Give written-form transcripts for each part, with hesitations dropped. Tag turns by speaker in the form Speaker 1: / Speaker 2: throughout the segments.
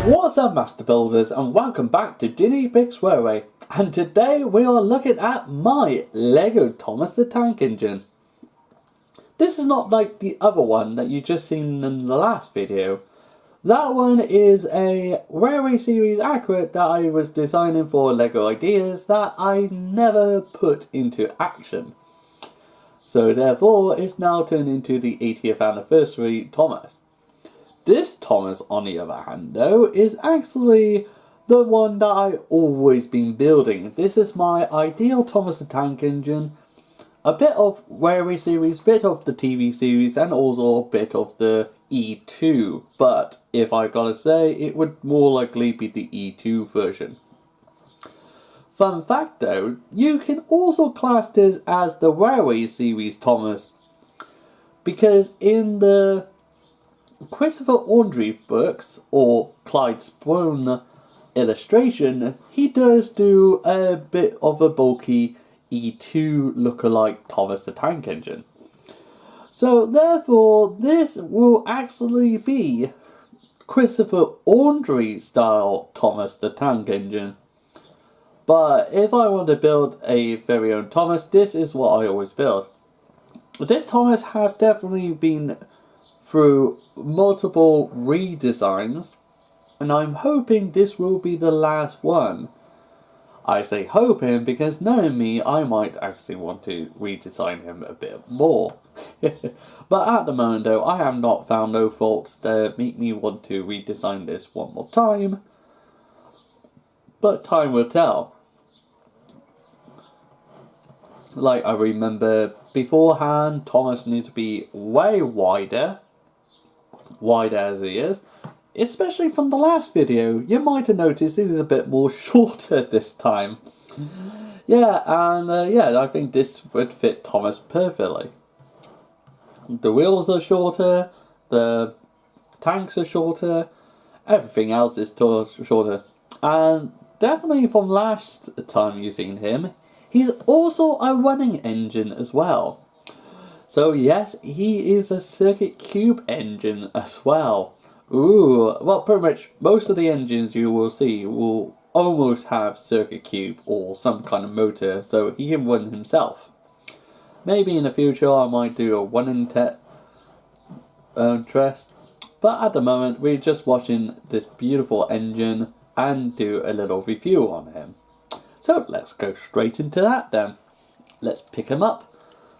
Speaker 1: What's up, Master Builders, and welcome back to Guinea Pig's Railway. And today we are looking at my Lego Thomas the Tank Engine. This is not like the other one that you just seen in the last video. That one is a Railway Series accurate that I was designing for Lego Ideas that I never put into action. So therefore, it's now turned into the 80th anniversary Thomas. This Thomas, on the other hand, though, is actually the one that I've always been building. This is my ideal Thomas the Tank Engine. A bit of Railway Series, bit of the TV series, and also a bit of the E2. But if I gotta say, it would more likely be the E2 version. Fun fact though, you can also class this as the Railway Series Thomas. Because in the Christopher Andrew books, or Clyde Spohn illustration, he does do a bit of a bulky E2 lookalike Thomas the Tank Engine. So therefore, this will actually be Christopher Andrew style Thomas the Tank Engine. But if I want to build a very own Thomas, this is what I always build. This Thomas have definitely been through multiple redesigns, and I'm hoping this will be the last one. I say hoping because knowing me, I might actually want to redesign him a bit more. But at the moment though, I have not found no faults that make me want to redesign this one more time. But time will tell. Like I remember beforehand, Thomas needed to be way wider as he is. Especially from the last video, you might have noticed it is a bit more shorter this time. Yeah, and yeah, I think this would fit Thomas perfectly. The wheels are shorter, the tanks are shorter, everything else is shorter. And definitely from last time you've seen him, he's also a running engine as well. So yes, he is a circuit cube engine as well. Ooh, well pretty much most of the engines you will see will almost have circuit cube or some kind of motor, so he can run himself. Maybe in the future I might do a one in test, but at the moment we're just watching this beautiful engine and do a little review on him. So let's go straight into that then. Let's pick him up.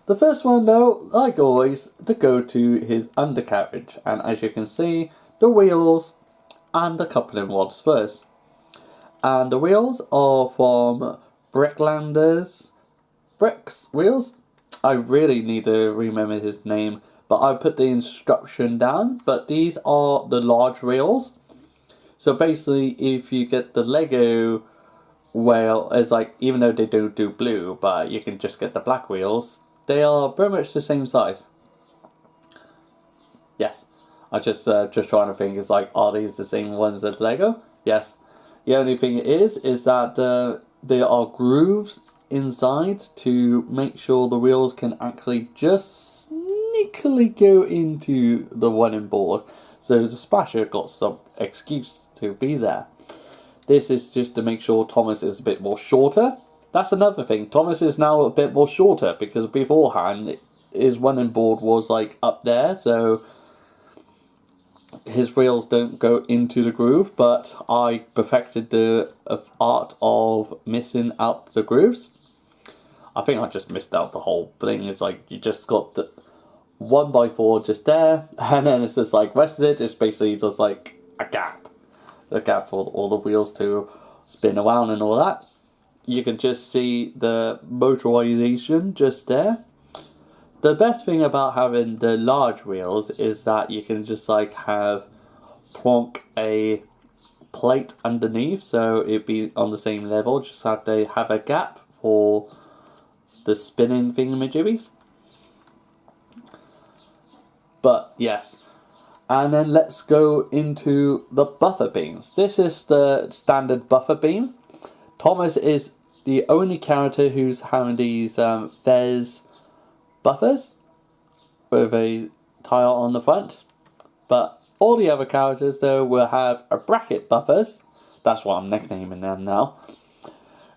Speaker 1: The first one though, like always, to go to his undercarriage, and as you can see, the wheels and the coupling rods first. And the wheels are from Bricklanders Bricks wheels. I really need to remember his name, but I put the instruction down, but these are the large wheels. So basically, if you get the Lego wheel, it's like, even though they don't do blue, but you can just get the black wheels, they are very much the same size. Yes, I just trying to think, it's like, are these the same ones as Lego? Yes. The only thing is that there are grooves inside to make sure the wheels can actually just sneakily go into the running board. So the splasher got some excuse to be there. This is just to make sure Thomas is a bit more shorter. That's another thing. Thomas is now a bit more shorter because beforehand his running board was like up there, so his wheels don't go into the groove, but I perfected the art of missing out the grooves. I think I just missed out the whole thing. It's like you just got the 1x4 just there, and then it's just like rest of it is basically just like a gap for all the wheels to spin around and all that. You can just see the motorization just there. The best thing about having the large wheels is that you can just like have plonk a plate underneath, so it'd be on the same level, just have to have a gap for the spinning thingamajiggies. But yes, and then let's go into the buffer beams. This is the standard buffer beam. Thomas is the only character who's having these Fez buffers with a tile on the front, but All the other characters though will have a bracket buffers, that's what I'm nicknaming them now,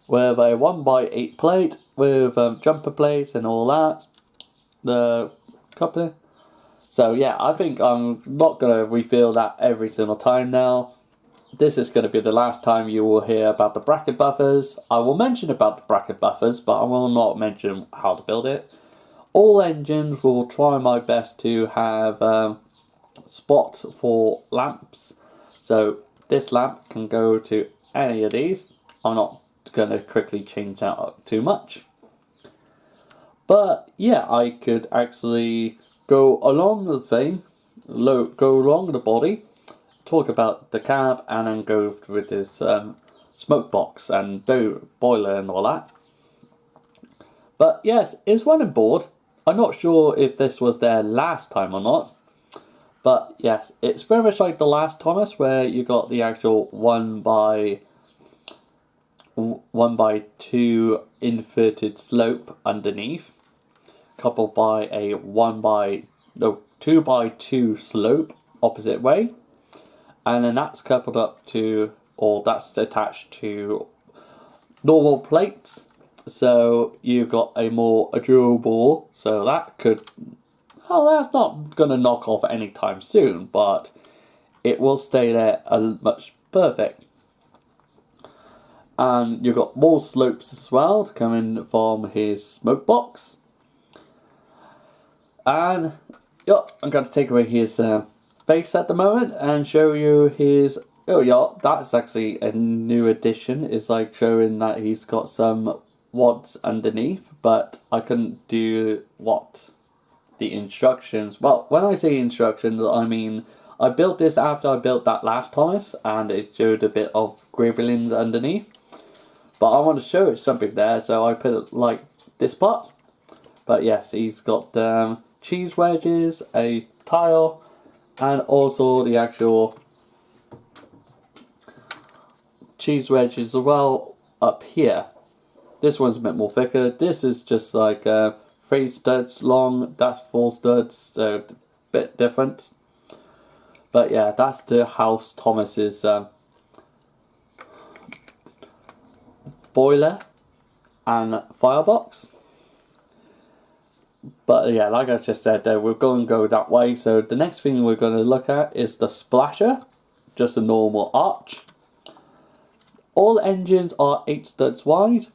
Speaker 1: with a 1x8 plate with jumper plates and all that. The copy. So yeah, I think I'm not going to refill that every single time now. This is going to be the last time you will hear about the bracket buffers. I will mention about the bracket buffers, but I will not mention how to build it. All engines will try my best to have spots for lamps. So this lamp can go to any of these. I'm not going to quickly change that up too much. But yeah, I could actually go along the thing, go along the body, talk about the cab, and then go with this smoke box and boiler and all that. But yes, it's running board. I'm not sure if this was there last time or not. But yes, it's very much like the last Thomas, where you got the actual 1x2 inverted slope underneath, coupled by a 2x2 slope opposite way, and then that's coupled up to, or that's attached to normal plates. So you've got a more durable, so that could, well, that's not going to knock off anytime soon, but it will stay there much perfect. And you've got more slopes as well to come in from his smoke box. And yeah, I'm going to take away his face at the moment and show you his. Oh yeah, that's actually a new addition. It's like showing that he's got some wads underneath, but I couldn't do the instructions. Well, when I say instructions, I mean I built this after I built that last Thomas, and it showed a bit of gribbling underneath. But I want to show something there, so I put it like this part. But yes, he's got cheese wedges, a tile, and also the actual cheese wedges as well up here. This one's a bit more thicker. This is just like 3 studs long. That's 4 studs, so a bit different. But yeah, that's the House Thomas's boiler and firebox. But yeah, like I just said, we're going to go that way. So the next thing we're going to look at is the splasher, just a normal arch. All engines are 8 studs wide,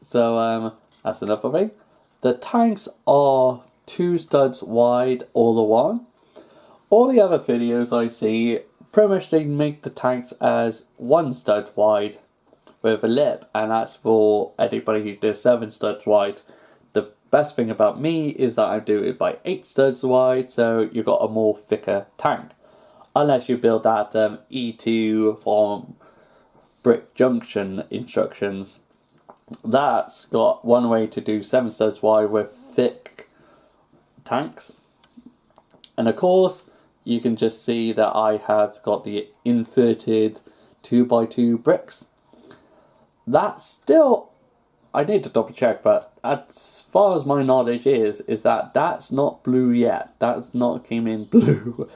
Speaker 1: so that's another thing. The tanks are 2 studs wide all the one. All the other videos I see, pretty much they make the tanks as 1 stud wide with a lip, and that's for anybody who does 7 studs wide. The best thing about me is that I do it by 8 studs wide, so you've got a more thicker tank. Unless you build that E2 from Brick Junction instructions. That's got one way to do 7 studs wide with thick tanks. And of course, you can just see that I have got the inverted 2x2 bricks. That's still, I need to double check, but as far as my knowledge is that that's not blue yet. That's not came in blue.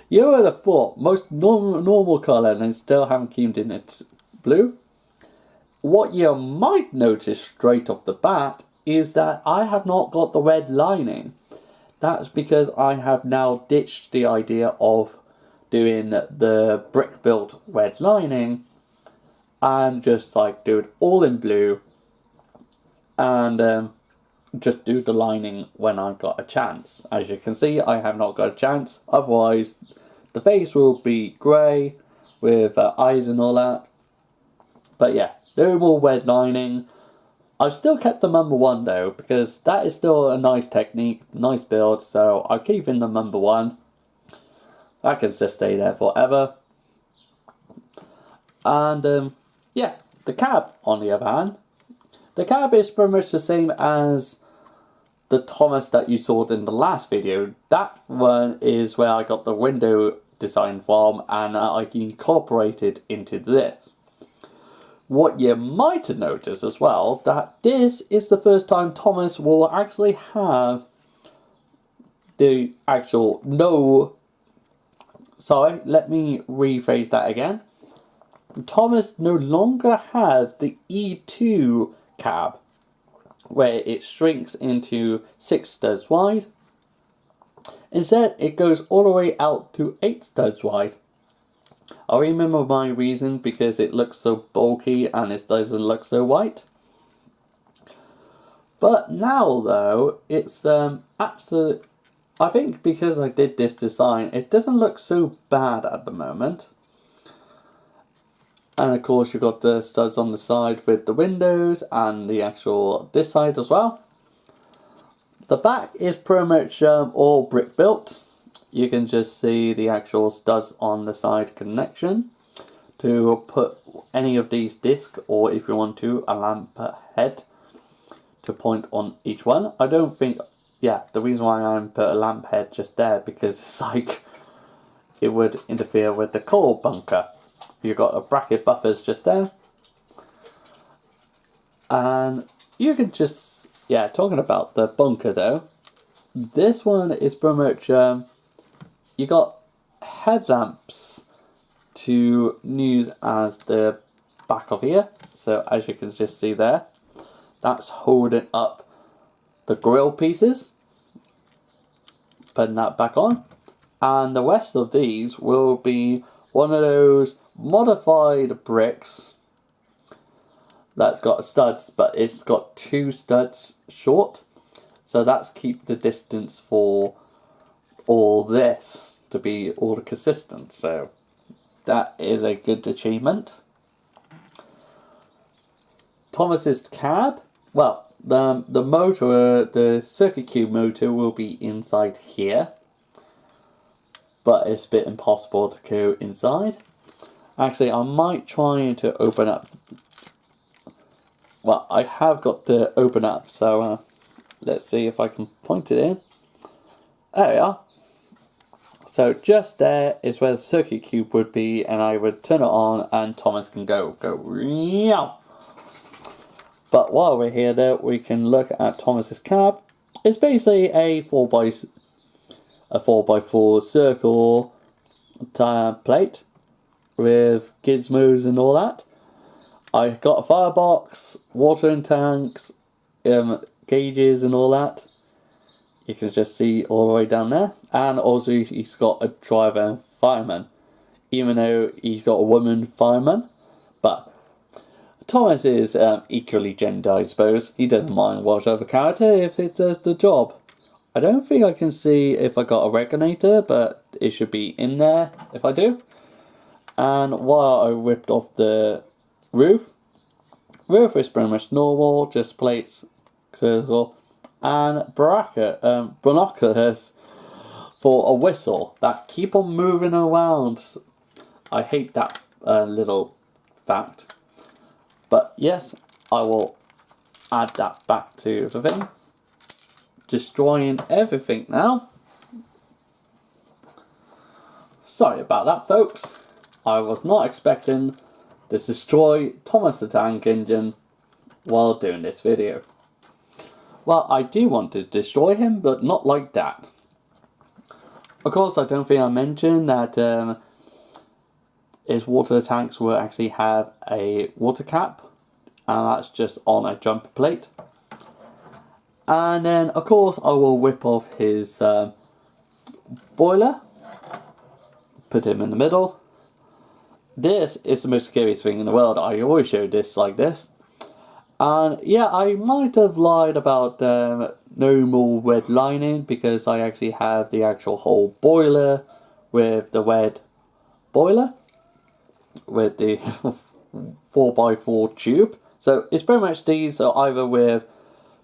Speaker 1: You would have thought most normal colour and still haven't came in it blue. What you might notice straight off the bat is that I have not got the red lining. That's because I have now ditched the idea of doing the brick built red lining and just like do it all in blue and just do the lining when I got a chance. As you can see, I have not got a chance. Otherwise, the face will be grey with eyes and all that. But yeah, no more red lining. I've still kept the number 1 though, because that is still a nice technique, nice build, so I'm keeping the number 1. That can just stay there forever. And yeah, the cab on the other hand. The cab is pretty much the same as the Thomas that you saw in the last video. That one is where I got the window design from, and I incorporated into this. What you might have noticed as well, that this is the first time Thomas will actually have the actual no sorry, let me rephrase that again. Thomas no longer has the E2 cab, where it shrinks into 6 studs wide. Instead, it goes all the way out to 8 studs wide. I remember my reason, because it looks so bulky and it doesn't look so white. But now though, it's absolute. I think because I did this design, it doesn't look so bad at the moment. And of course you've got the studs on the side with the windows and the actual this side as well. The back is pretty much all brick built. You can just see the actual studs on the side connection to put any of these discs, or if you want to, a lamp head to point on each one. I don't think, yeah, the reason why I put a lamp head just there, because it's like it would interfere with the coal bunker. You've got a bracket buffers just there. And you can just, yeah, talking about the bunker though, this one is pretty much, you got headlamps to use as the back of here. So as you can just see there, that's holding up the grill pieces. Putting that back on. And the rest of these will be one of those modified bricks that's got studs, but it's got 2 studs short. So that's keep the distance for all this to be all consistent. So that is a good achievement. Thomas's cab, well, the motor, the circuit cube motor will be inside here, but it's a bit impossible to go inside. Actually, I might try to open up. Well, I have got to open up, so let's see if I can point it in. There we are. So just there is where the circuit cube would be, and I would turn it on and Thomas can go. But while we're here though, we can look at Thomas's cab. It's basically a 4x4 circle plate with gizmos and all that. I got a firebox, watering tanks, gauges and all that. You can just see all the way down there. And also he's got a driver and fireman. Even though he's got a woman fireman. But Thomas is equally gender, I suppose. He doesn't mind whatever character if it does the job. I don't think I can see if I got a regulator, but it should be in there if I do. And while I ripped off the roof is pretty much normal, just plates, circle, and binoculars for a whistle that keep on moving around. I hate that little fact. But yes, I will add that back to the thing. Destroying everything now. Sorry about that, folks. I was not expecting to destroy Thomas the Tank Engine while doing this video. Well, I do want to destroy him, but not like that. Of course, I don't think I mentioned that his water tanks will actually have a water cap, and that's just on a jumper plate. And then, of course, I will whip off his boiler, put him in the middle. This is the most scariest thing in the world. I always show this like this. And yeah, I might have lied about no more red lining, because I actually have the actual whole boiler with the red boiler with the 4x4 tube. So it's pretty much these are either with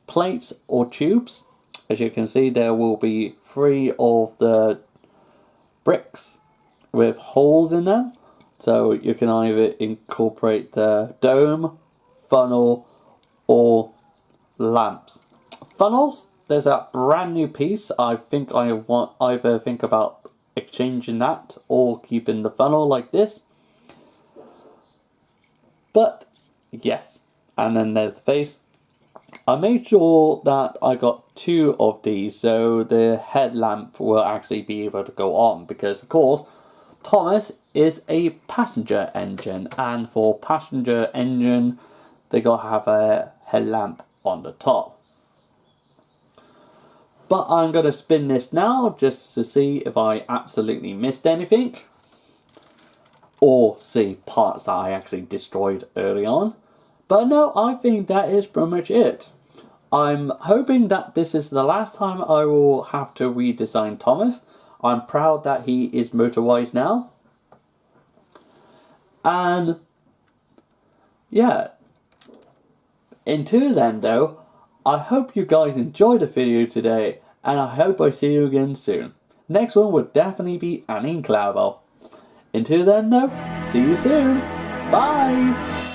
Speaker 1: plates or tubes. As you can see, there will be 3 of the bricks with holes in them. So you can either incorporate the dome, funnel, or lamps. Funnels, there's a brand new piece. I think I want either think about exchanging that or keeping the funnel like this. But yes, and then there's the face. I made sure that I got 2 of these, so the headlamp will actually be able to go on, because of course Thomas is a passenger engine, and for passenger engine, they gotta have a headlamp on the top. But I'm gonna spin this now just to see if I absolutely missed anything, or see parts that I actually destroyed early on. But no, I think that is pretty much it. I'm hoping that this is the last time I will have to redesign Thomas. I'm proud that he is motorized now. And yeah, until then though, I hope you guys enjoyed the video today, and I hope I see you again soon. Next one will definitely be an Enclavo. Until then though, see you soon. Bye!